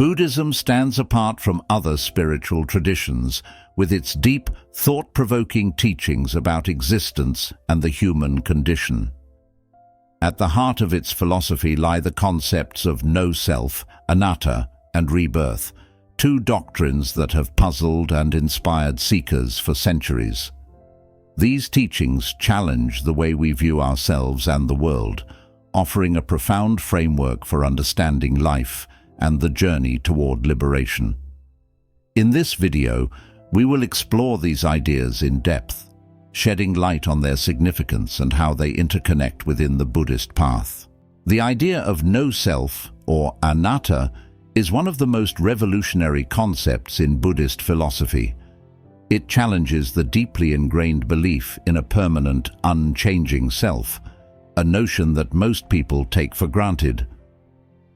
Buddhism stands apart from other spiritual traditions with its deep, thought-provoking teachings about existence and the human condition. At the heart of its philosophy lie the concepts of no-self, Anatta, and rebirth, two doctrines that have puzzled and inspired seekers for centuries. These teachings challenge the way we view ourselves and the world, offering a profound framework for understanding life and the journey toward liberation. In this video, we will explore these ideas in depth, shedding light on their significance and how they interconnect within the Buddhist path. The idea of no-self, or Anatta, is one of the most revolutionary concepts in Buddhist philosophy. It challenges the deeply ingrained belief in a permanent, unchanging self, a notion that most people take for granted.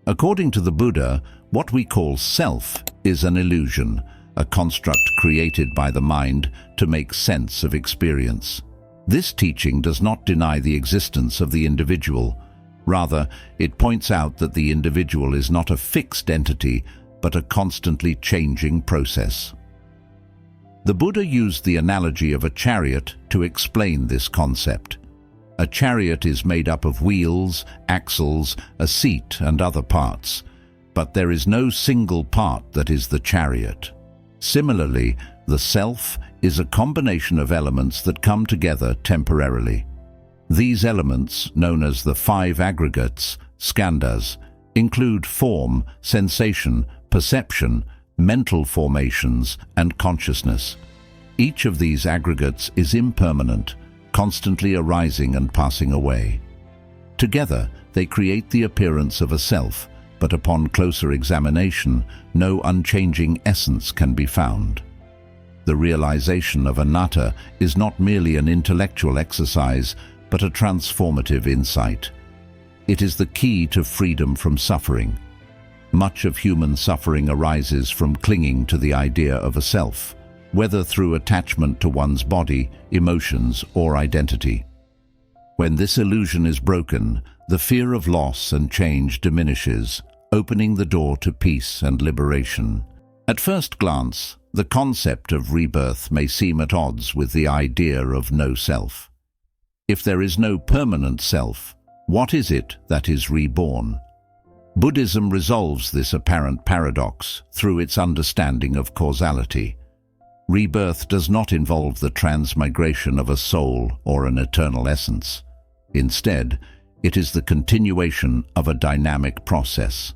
According to the Buddha, what we call self is an illusion, a construct created by the mind to make sense of experience. This teaching does not deny the existence of the individual. Rather, it points out that the individual is not a fixed entity, but a constantly changing process. The Buddha used the analogy of a chariot to explain this concept. A chariot is made up of wheels, axles, a seat, and other parts, but there is no single part that is the chariot. Similarly, the self is a combination of elements that come together temporarily. These elements, known as the five aggregates, skandhas, include form, sensation, perception, mental formations, and consciousness. Each of these aggregates is impermanent, constantly arising and passing away. Together, they create the appearance of a self, but upon closer examination, no unchanging essence can be found. The realization of Anatta is not merely an intellectual exercise, but a transformative insight. It is the key to freedom from suffering. Much of human suffering arises from clinging to the idea of a self, whether through attachment to one's body, emotions, or identity. When this illusion is broken, the fear of loss and change diminishes, opening the door to peace and liberation. At first glance, the concept of rebirth may seem at odds with the idea of no self. If there is no permanent self, what is it that is reborn? Buddhism resolves this apparent paradox through its understanding of causality. Rebirth does not involve the transmigration of a soul or an eternal essence. Instead, it is the continuation of a dynamic process.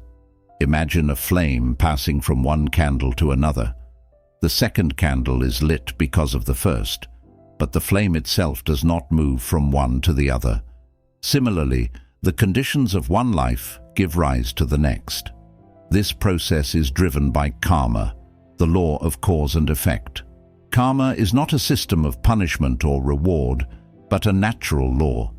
Imagine a flame passing from one candle to another. The second candle is lit because of the first, but the flame itself does not move from one to the other. Similarly, the conditions of one life give rise to the next. This process is driven by karma, the law of cause and effect. Karma is not a system of punishment or reward, but a natural law.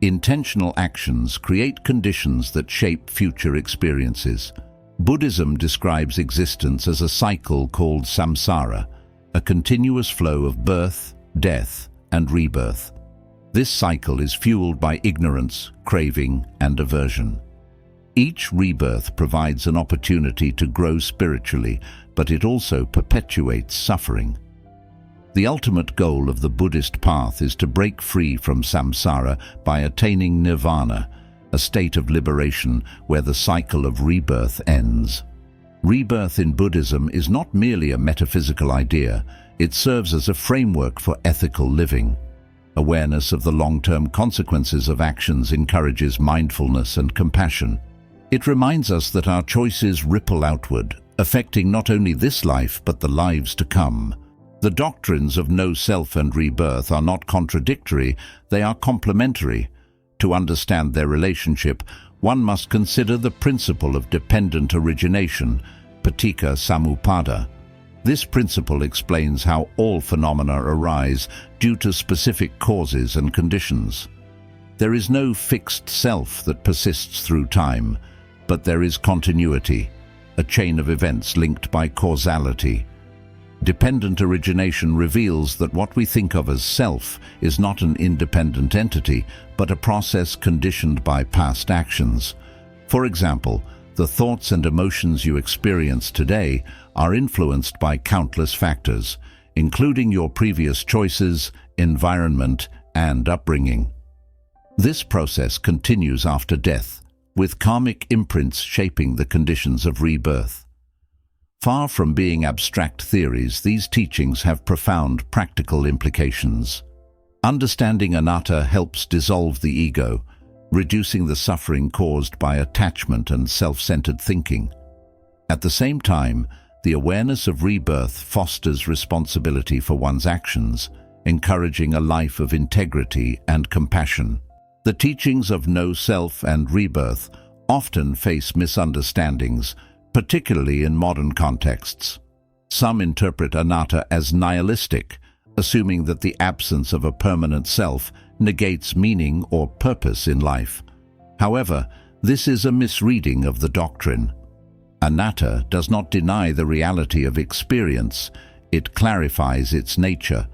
Intentional actions create conditions that shape future experiences. Buddhism describes existence as a cycle called samsara, a continuous flow of birth, death, and rebirth. This cycle is fueled by ignorance, craving, and aversion. Each rebirth provides an opportunity to grow spiritually, but it also perpetuates suffering. The ultimate goal of the Buddhist path is to break free from samsara by attaining nirvana, a state of liberation where the cycle of rebirth ends. Rebirth in Buddhism is not merely a metaphysical idea, it serves as a framework for ethical living. Awareness of the long-term consequences of actions encourages mindfulness and compassion. It reminds us that our choices ripple outward, affecting not only this life but the lives to come. The doctrines of no self and rebirth are not contradictory, they are complementary. To understand their relationship, one must consider the principle of dependent origination, paticca samuppada. This principle explains how all phenomena arise due to specific causes and conditions. There is no fixed self that persists through time, but there is continuity, a chain of events linked by causality. Dependent origination reveals that what we think of as self is not an independent entity, but a process conditioned by past actions. For example, The thoughts and emotions you experience today are influenced by countless factors, including your previous choices, environment, and upbringing. This process continues after death, with karmic imprints shaping the conditions of rebirth. Far from being abstract theories, these teachings have profound practical implications. Understanding Anatta helps dissolve the ego, reducing the suffering caused by attachment and self-centered thinking. At the same time, the awareness of rebirth fosters responsibility for one's actions, encouraging a life of integrity and compassion. The teachings of no self and rebirth often face misunderstandings, particularly in modern contexts. Some interpret Anatta as nihilistic, assuming that the absence of a permanent self negates meaning or purpose in life. However, this is a misreading of the doctrine. Anatta does not deny the reality of experience, it clarifies its nature.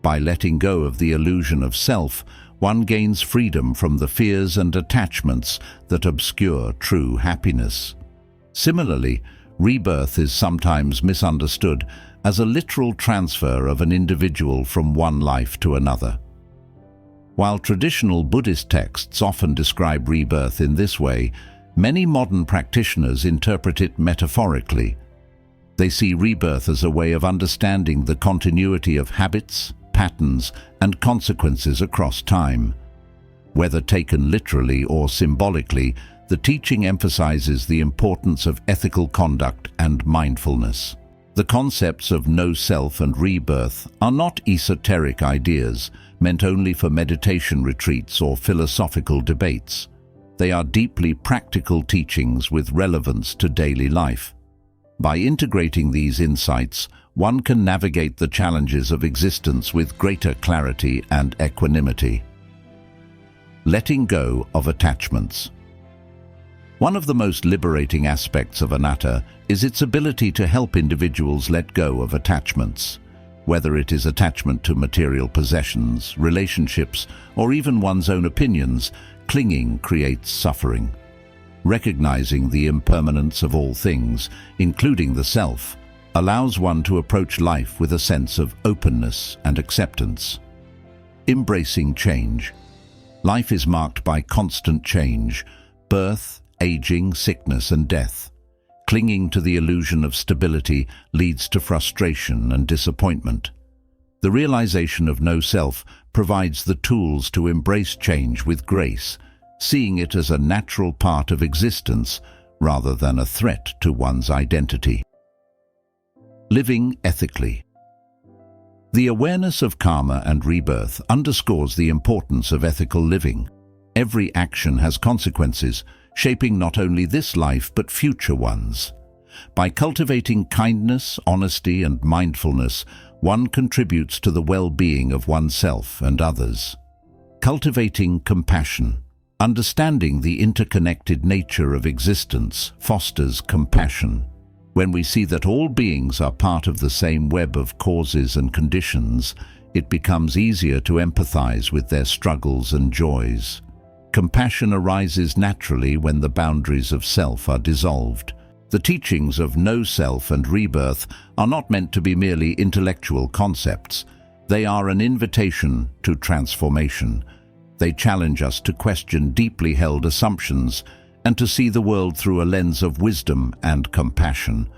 By letting go of the illusion of self, one gains freedom from the fears and attachments that obscure true happiness. Similarly, rebirth is sometimes misunderstood as a literal transfer of an individual from one life to another. While traditional Buddhist texts often describe rebirth in this way, many modern practitioners interpret it metaphorically. They see rebirth as a way of understanding the continuity of habits, patterns, and consequences across time. Whether taken literally or symbolically, the teaching emphasizes the importance of ethical conduct and mindfulness. The concepts of no self and rebirth are not esoteric ideas meant only for meditation retreats or philosophical debates. They are deeply practical teachings with relevance to daily life. By integrating these insights, one can navigate the challenges of existence with greater clarity and equanimity. Letting go of attachments. One of the most liberating aspects of Anatta is its ability to help individuals let go of attachments. Whether it is attachment to material possessions, relationships, or even one's own opinions, clinging creates suffering. Recognizing the impermanence of all things, including the self, allows one to approach life with a sense of openness and acceptance. Embracing change. Life is marked by constant change, birth, aging, sickness, and death. Clinging to the illusion of stability leads to frustration and disappointment. The realization of no self provides the tools to embrace change with grace, seeing it as a natural part of existence rather than a threat to one's identity. Living ethically. The awareness of karma and rebirth underscores the importance of ethical living. Every action has consequences, shaping not only this life but future ones. By cultivating kindness, honesty, and mindfulness, one contributes to the well-being of oneself and others. Cultivating compassion. Understanding the interconnected nature of existence fosters compassion. When we see that all beings are part of the same web of causes and conditions, it becomes easier to empathize with their struggles and joys. Compassion arises naturally when the boundaries of self are dissolved. The teachings of no self and rebirth are not meant to be merely intellectual concepts. They are an invitation to transformation. They challenge us to question deeply held assumptions and to see the world through a lens of wisdom and compassion.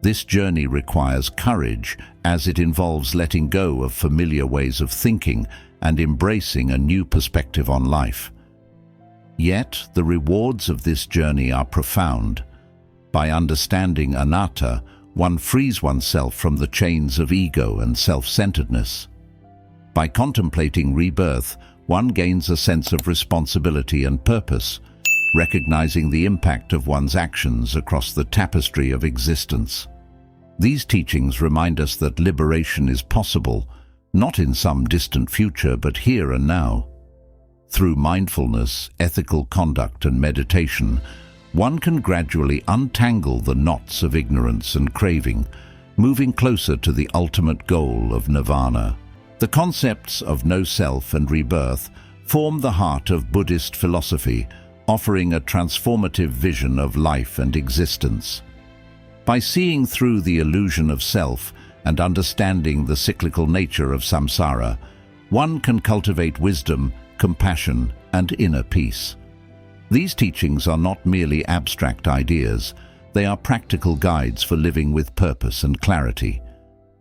This journey requires courage, as it involves letting go of familiar ways of thinking and embracing a new perspective on life. Yet, the rewards of this journey are profound. By understanding Anatta, one frees oneself from the chains of ego and self-centeredness. By contemplating rebirth, one gains a sense of responsibility and purpose, recognizing the impact of one's actions across the tapestry of existence. These teachings remind us that liberation is possible, not in some distant future, but here and now. Through mindfulness, ethical conduct, and meditation, one can gradually untangle the knots of ignorance and craving, moving closer to the ultimate goal of nirvana. The concepts of no self and rebirth form the heart of Buddhist philosophy, offering a transformative vision of life and existence. By seeing through the illusion of self and understanding the cyclical nature of samsara, one can cultivate wisdom, compassion, and inner peace. These teachings are not merely abstract ideas, they are practical guides for living with purpose and clarity.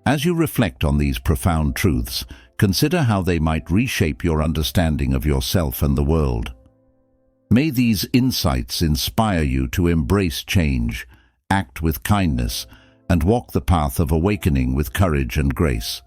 As you reflect on these profound truths, consider how they might reshape your understanding of yourself and the world. May these insights inspire you to embrace change, act with kindness, and walk the path of awakening with courage and grace.